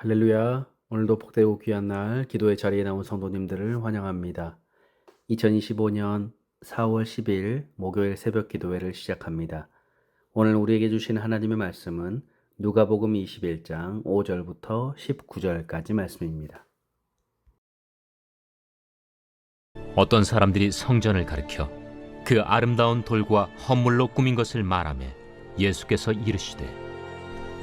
할렐루야. 오늘도 복되고 귀한 날 기도의 자리에 나온 성도님들을 환영합니다. 2025년 4월 10일 목요일 새벽 기도회를 시작합니다. 오늘 우리에게 주신 하나님의 말씀은 누가복음 21장 5절부터 19절까지 말씀입니다. 어떤 사람들이 성전을 가리켜 그 아름다운 돌과 헌물로 꾸민 것을 말하며 예수께서 이르시되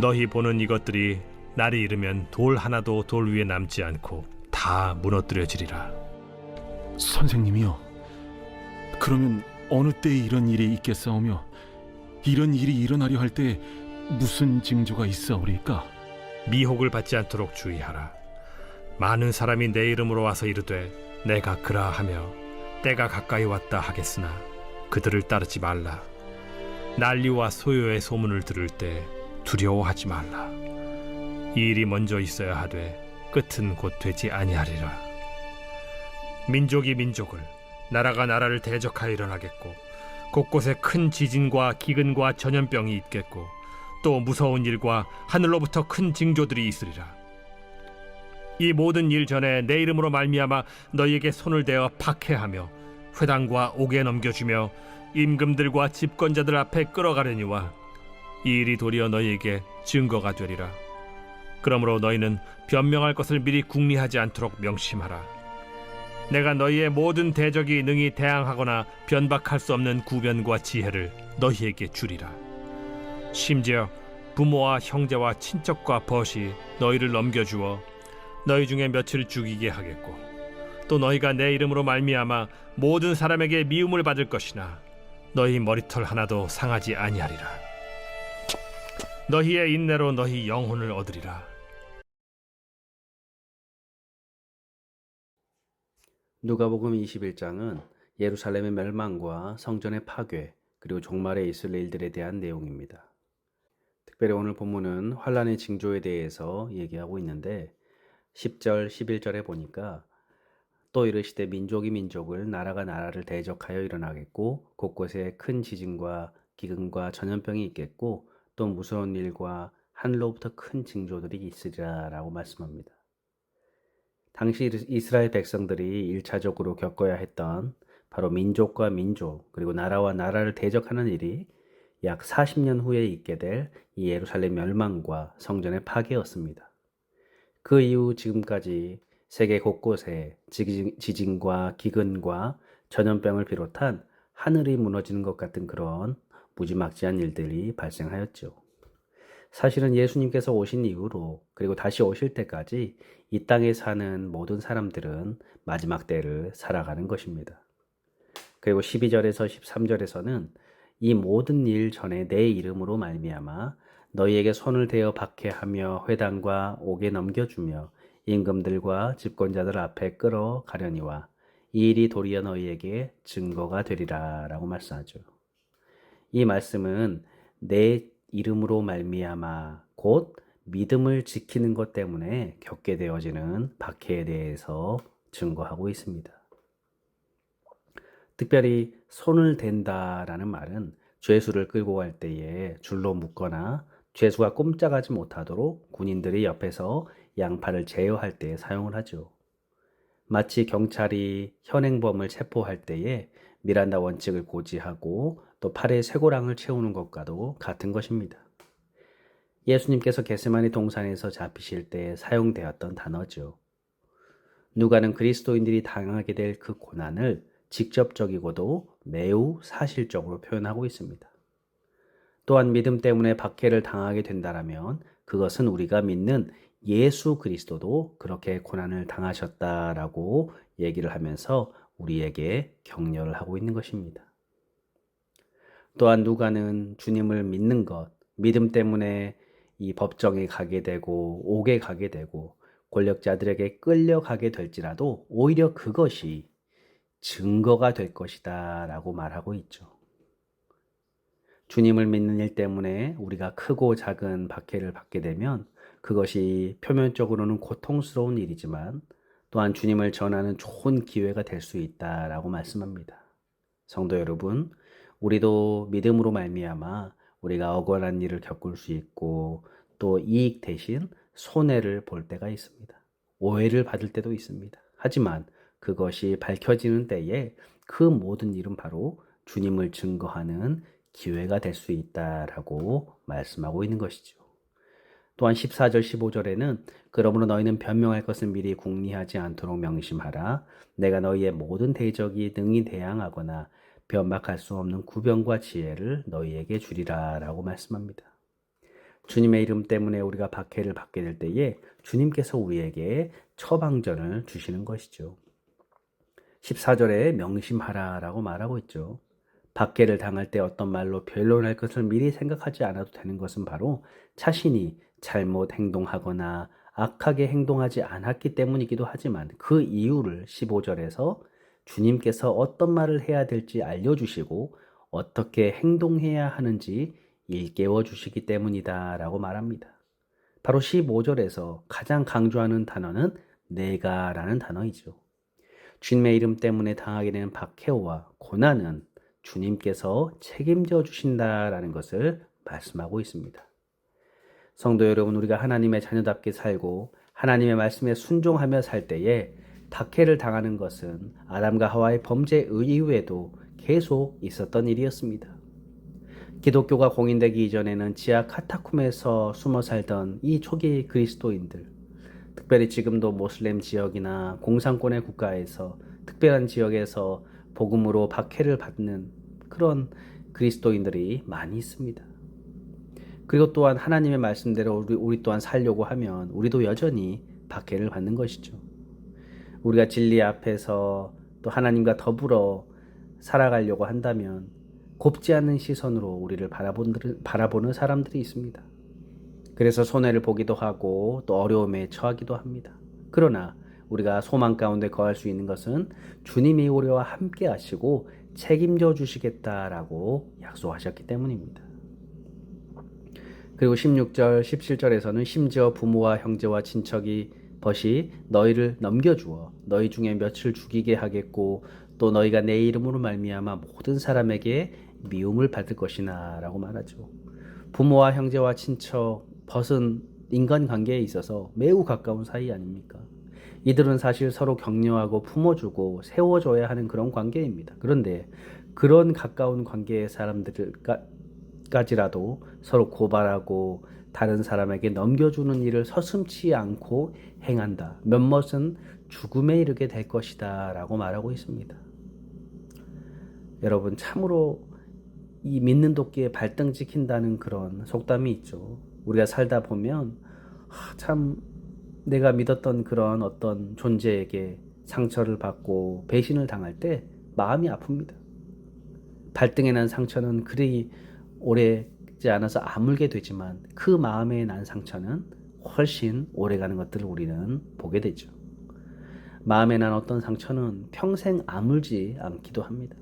너희 보는 이것들이 날이 이르면 돌 하나도 돌 위에 남지 않고 다 무너뜨려지리라. 선생님이요, 그러면 어느 때에 이런 일이 있겠사오며 이런 일이 일어나려 할 때 무슨 징조가 있사오리까? 미혹을 받지 않도록 주의하라. 많은 사람이 내 이름으로 와서 이르되 내가 그라하며 때가 가까이 왔다 하겠으나 그들을 따르지 말라. 난리와 소요의 소문을 들을 때 두려워하지 말라. 이 일이 먼저 있어야 하되 끝은 곧 되지 아니하리라. 민족이 민족을, 나라가 나라를 대적하여 일어나겠고 곳곳에 큰 지진과 기근과 전염병이 있겠고 또 무서운 일과 하늘로부터 큰 징조들이 있으리라. 이 모든 일 전에 내 이름으로 말미암아 너희에게 손을 대어 박해하며 회당과 옥에 넘겨주며 임금들과 집권자들 앞에 끌어가려니와 이 일이 도리어 너희에게 증거가 되리라. 그러므로 너희는 변명할 것을 미리 궁리하지 않도록 명심하라. 내가 너희의 모든 대적이 능히 대항하거나 변박할 수 없는 구변과 지혜를 너희에게 주리라. 심지어 부모와 형제와 친척과 벗이 너희를 넘겨주어 너희 중에 며칠 죽이게 하겠고 또 너희가 내 이름으로 말미암아 모든 사람에게 미움을 받을 것이나 너희 머리털 하나도 상하지 아니하리라. 너희의 인내로 너희 영혼을 얻으리라. 누가복음 21장은 예루살렘의 멸망과 성전의 파괴 그리고 종말에 있을 일들에 대한 내용입니다. 특별히 오늘 본문은 환란의 징조에 대해서 얘기하고 있는데 10절, 11절에 보니까 또 이르시되 민족이 민족을, 나라가 나라를 대적하여 일어나겠고 곳곳에 큰 지진과 기근과 전염병이 있겠고 또 무서운 일과 하늘로부터 큰 징조들이 있으리라 라고 말씀합니다. 당시 이스라엘 백성들이 1차적으로 겪어야 했던 바로 민족과 민족 그리고 나라와 나라를 대적하는 일이 약 40년 후에 있게 될 이 예루살렘 멸망과 성전의 파괴였습니다. 그 이후 지금까지 세계 곳곳에 지진과 기근과 전염병을 비롯한 하늘이 무너지는 것 같은 그런 무지막지한 일들이 발생하였죠. 사실은 예수님께서 오신 이후로 그리고 다시 오실 때까지 이 땅에 사는 모든 사람들은 마지막 때를 살아가는 것입니다. 그리고 12절에서 13절에서는 이 모든 일 전에 내 이름으로 말미암아 너희에게 손을 대어 박해하며 회당과 옥에 넘겨주며 임금들과 집권자들 앞에 끌어가려니와 이 일이 도리어 너희에게 증거가 되리라 라고 말씀하죠. 이 말씀은 내 이름으로 말미암아 곧 믿음을 지키는 것 때문에 겪게 되어지는 박해에 대해서 증거하고 있습니다. 특별히 손을 댄다라는 말은 죄수를 끌고 갈 때에 줄로 묶거나 죄수가 꼼짝하지 못하도록 군인들이 옆에서 양팔을 제어할 때 사용을 하죠. 마치 경찰이 현행범을 체포할 때에 미란다 원칙을 고지하고 또 팔에 쇠고랑을 채우는 것과도 같은 것입니다. 예수님께서 겟세마네 동산에서 잡히실 때 사용되었던 단어죠. 누가는 그리스도인들이 당하게 될 그 고난을 직접적이고도 매우 사실적으로 표현하고 있습니다. 또한 믿음 때문에 박해를 당하게 된다면 그것은 우리가 믿는 예수 그리스도도 그렇게 고난을 당하셨다라고 얘기를 하면서 우리에게 격려를 하고 있는 것입니다. 또한 누가는 주님을 믿는 것, 믿음 때문에 이 법정에 가게 되고 옥에 가게 되고 권력자들에게 끌려가게 될지라도 오히려 그것이 증거가 될 것이다 라고 말하고 있죠. 주님을 믿는 일 때문에 우리가 크고 작은 박해를 받게 되면 그것이 표면적으로는 고통스러운 일이지만 또한 주님을 전하는 좋은 기회가 될 수 있다라고 말씀합니다. 성도 여러분, 우리도 믿음으로 말미암아 우리가 억울한 일을 겪을 수 있고 또 이익 대신 손해를 볼 때가 있습니다. 오해를 받을 때도 있습니다. 하지만 그것이 밝혀지는 때에 그 모든 일은 바로 주님을 증거하는 기회가 될 수 있다라고 말씀하고 있는 것이죠. 또한 14절 15절에는 그러므로 너희는 변명할 것을 미리 궁리하지 않도록 명심하라. 내가 너희의 모든 대적이 능히 대항하거나 변박할 수 없는 구변과 지혜를 너희에게 주리라 라고 말씀합니다. 주님의 이름 때문에 우리가 박해를 받게 될 때에 주님께서 우리에게 처방전을 주시는 것이죠. 14절에 명심하라 라고 말하고 있죠. 박해를 당할 때 어떤 말로 변론할 것을 미리 생각하지 않아도 되는 것은 바로 자신이 잘못 행동하거나 악하게 행동하지 않았기 때문이기도 하지만 그 이유를 15절에서 주님께서 어떤 말을 해야 될지 알려주시고 어떻게 행동해야 하는지 일깨워 주시기 때문이다 라고 말합니다. 바로 15절에서 가장 강조하는 단어는 내가 라는 단어이죠. 주님의 이름 때문에 당하게 되는 박해와 고난은 주님께서 책임져 주신다라는 것을 말씀하고 있습니다. 성도 여러분, 우리가 하나님의 자녀답게 살고 하나님의 말씀에 순종하며 살 때에 박해를 당하는 것은 아담과 하와의 범죄 이후에도 계속 있었던 일이었습니다. 기독교가 공인되기 이전에는 지하 카타콤에서 숨어 살던 이 초기 그리스도인들, 특별히 지금도 모슬렘 지역이나 공산권의 국가에서 특별한 지역에서 복음으로 박해를 받는 그런 그리스도인들이 많이 있습니다. 그리고 또한 하나님의 말씀대로 우리 또한 살려고 하면 우리도 여전히 박해를 받는 것이죠. 우리가 진리 앞에서 또 하나님과 더불어 살아가려고 한다면 곱지 않은 시선으로 우리를 바라보는 사람들이 있습니다. 그래서 손해를 보기도 하고 또 어려움에 처하기도 합니다. 그러나 우리가 소망 가운데 거할 수 있는 것은 주님이 우리와 함께 하시고 책임져 주시겠다라고 약속하셨기 때문입니다. 그리고 16절, 17절에서는 심지어 부모와 형제와 친척이 벗이 너희를 넘겨주어 너희 중에 몇을 죽이게 하겠고 또 너희가 내 이름으로 말미암아 모든 사람에게 미움을 받을 것이나 라고 말하죠. 부모와 형제와 친척, 벗은 인간관계에 있어서 매우 가까운 사이 아닙니까? 이들은 사실 서로 격려하고 품어주고 세워줘야 하는 그런 관계입니다. 그런데 그런 가까운 관계의 사람들까지라도 서로 고발하고 다른 사람에게 넘겨주는 일을 서슴지 않고 행한다. 몇몇은 죽음에 이르게 될 것이다 라고 말하고 있습니다. 여러분, 참으로 이 믿는 도끼에 발등 찍힌다는 그런 속담이 있죠. 우리가 살다 보면 참 내가 믿었던 그런 어떤 존재에게 상처를 받고 배신을 당할 때 마음이 아픕니다. 발등에 난 상처는 그리 오래지 않아서 아물게 되지만 그 마음에 난 상처는 훨씬 오래가는 것들을 우리는 보게 되죠. 마음에 난 어떤 상처는 평생 아물지 않기도 합니다.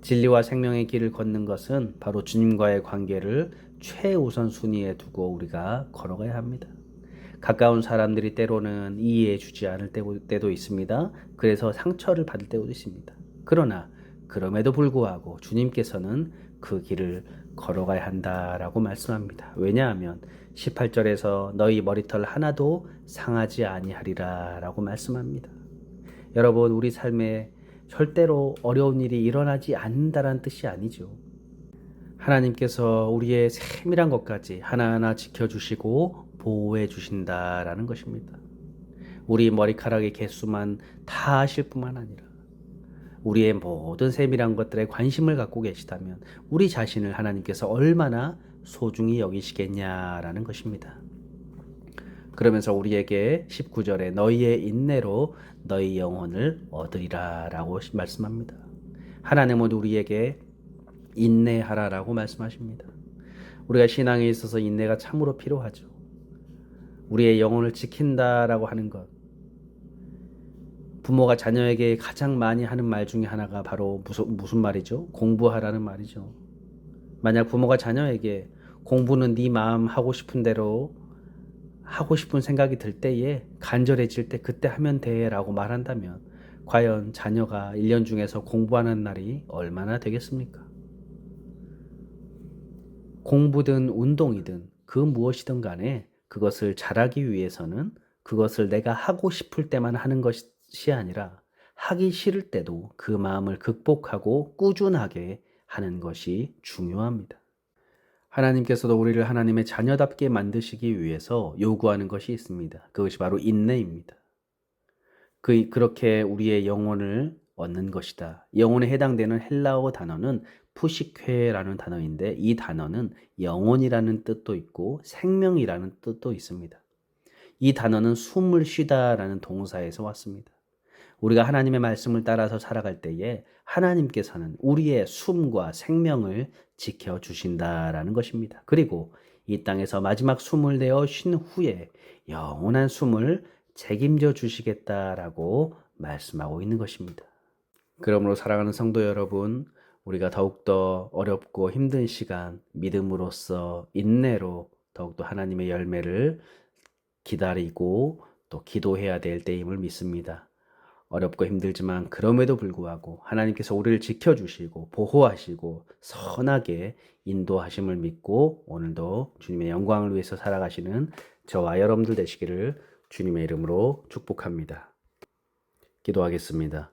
진리와 생명의 길을 걷는 것은 바로 주님과의 관계를 최우선 순위에 두고 우리가 걸어가야 합니다. 가까운 사람들이 때로는 이해해 주지 않을 때도 있습니다. 그래서 상처를 받을 때도 있습니다. 그러나 그럼에도 불구하고 주님께서는 그 길을 걸어가야 한다라고 말씀합니다. 왜냐하면 18절에서 너희 머리털 하나도 상하지 아니하리라 라고 말씀합니다. 여러분, 우리 삶에 절대로 어려운 일이 일어나지 않는다라는 뜻이 아니죠. 하나님께서 우리의 세밀한 것까지 하나하나 지켜주시고 보호해 주신다라는 것입니다. 우리 머리카락의 개수만 다 아실 뿐만 아니라 우리의 모든 세밀한 것들에 관심을 갖고 계시다면 우리 자신을 하나님께서 얼마나 소중히 여기시겠냐라는 것입니다. 그러면서 우리에게 19절에 너희의 인내로 너희 영혼을 얻으리라 라고 말씀합니다. 하나님은 우리에게 인내하라라고 말씀하십니다. 우리가 신앙에 있어서 인내가 참으로 필요하죠. 우리의 영혼을 지킨다라고 하는 것, 부모가 자녀에게 가장 많이 하는 말 중에 하나가 바로 무슨 말이죠? 공부하라는 말이죠. 만약 부모가 자녀에게 공부는 네 마음 하고 싶은 대로 하고 싶은 생각이 들 때에 간절해질 때 그때 하면 돼 라고 말한다면 과연 자녀가 1년 중에서 공부하는 날이 얼마나 되겠습니까? 공부든 운동이든 그 무엇이든 간에 그것을 잘하기 위해서는 그것을 내가 하고 싶을 때만 하는 것이 아니라 하기 싫을 때도 그 마음을 극복하고 꾸준하게 하는 것이 중요합니다. 하나님께서도 우리를 하나님의 자녀답게 만드시기 위해서 요구하는 것이 있습니다. 그것이 바로 인내입니다. 그렇게 우리의 영혼을 얻는 것이다. 영혼에 해당되는 헬라어 단어는 푸시케라는 단어인데 이 단어는 영혼이라는 뜻도 있고 생명이라는 뜻도 있습니다. 이 단어는 숨을 쉬다라는 동사에서 왔습니다. 우리가 하나님의 말씀을 따라서 살아갈 때에 하나님께서는 우리의 숨과 생명을 지켜주신다라는 것입니다. 그리고 이 땅에서 마지막 숨을 내어 쉰 후에 영원한 숨을 책임져 주시겠다라고 말씀하고 있는 것입니다. 그러므로 사랑하는 성도 여러분, 우리가 더욱더 어렵고 힘든 시간, 믿음으로써 인내로 더욱더 하나님의 열매를 기다리고 또 기도해야 될 때임을 믿습니다. 어렵고 힘들지만 그럼에도 불구하고 하나님께서 우리를 지켜주시고 보호하시고 선하게 인도하심을 믿고 오늘도 주님의 영광을 위해서 살아가시는 저와 여러분들 되시기를 주님의 이름으로 축복합니다. 기도하겠습니다.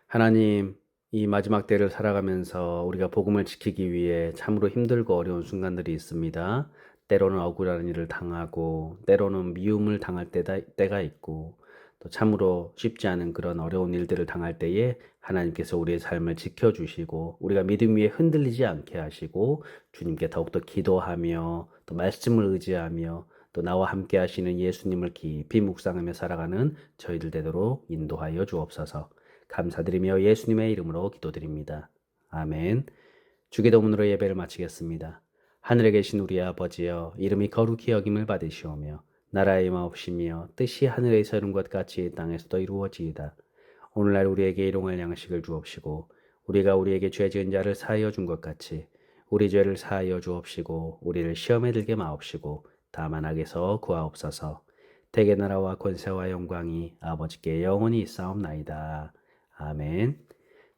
하나님, 이 마지막 때를 살아가면서 우리가 복음을 지키기 위해 참으로 힘들고 어려운 순간들이 있습니다. 때로는 억울한 일을 당하고 때로는 미움을 당할 때가 있고 또 참으로 쉽지 않은 그런 어려운 일들을 당할 때에 하나님께서 우리의 삶을 지켜주시고 우리가 믿음 위에 흔들리지 않게 하시고 주님께 더욱더 기도하며 또 말씀을 의지하며 또 나와 함께 하시는 예수님을 깊이 묵상하며 살아가는 저희들 되도록 인도하여 주옵소서. 감사드리며 예수님의 이름으로 기도드립니다. 아멘. 주기도문으로 예배를 마치겠습니다. 하늘에 계신 우리 아버지여, 이름이 거룩히 여김을 받으시오며 나라의 마옵시며 뜻이 하늘에서 이룬 것 같이 땅에서도 이루어지이다. 오늘날 우리에게 일용할 양식을 주옵시고 우리가 우리에게 죄 지은 자를 사하여 준 것 같이 우리 죄를 사하여 주옵시고 우리를 시험에 들게 마옵시고 다만 악에서 구하옵소서. 대개 나라와 권세와 영광이 아버지께 영원히 있사옵나이다. 아멘.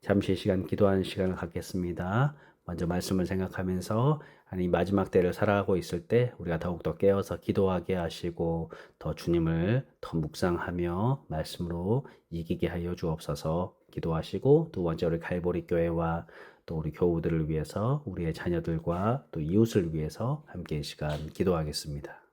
잠시 시간 기도하는 시간을 갖겠습니다. 먼저 말씀을 생각하면서 하나님 마지막 때를 살아가고 있을 때 우리가 더욱더 깨어서 기도하게 하시고 더 주님을 더 묵상하며 말씀으로 이기게 하여 주옵소서. 기도하시고 두 번째 우리 갈보리 교회와 또 우리 교우들을 위해서 우리의 자녀들과 또 이웃을 위해서 함께 이 시간 기도하겠습니다.